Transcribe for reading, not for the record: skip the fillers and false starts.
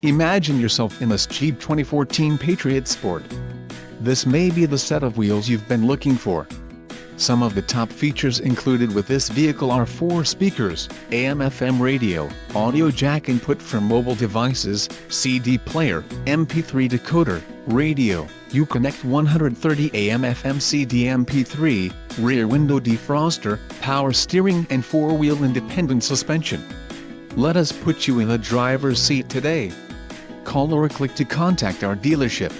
Imagine yourself in this Jeep 2014 Patriot Sport. This may be the set of wheels you've been looking for. Some of the top features included with this vehicle are 4 speakers, AM/FM radio, audio jack input for mobile devices, CD player, MP3 decoder, radio, Uconnect 130 AM/FM CD MP3, rear window defroster, power steering and 4-wheel independent suspension. Let us put you in the driver's seat today. Call or click to contact our dealership.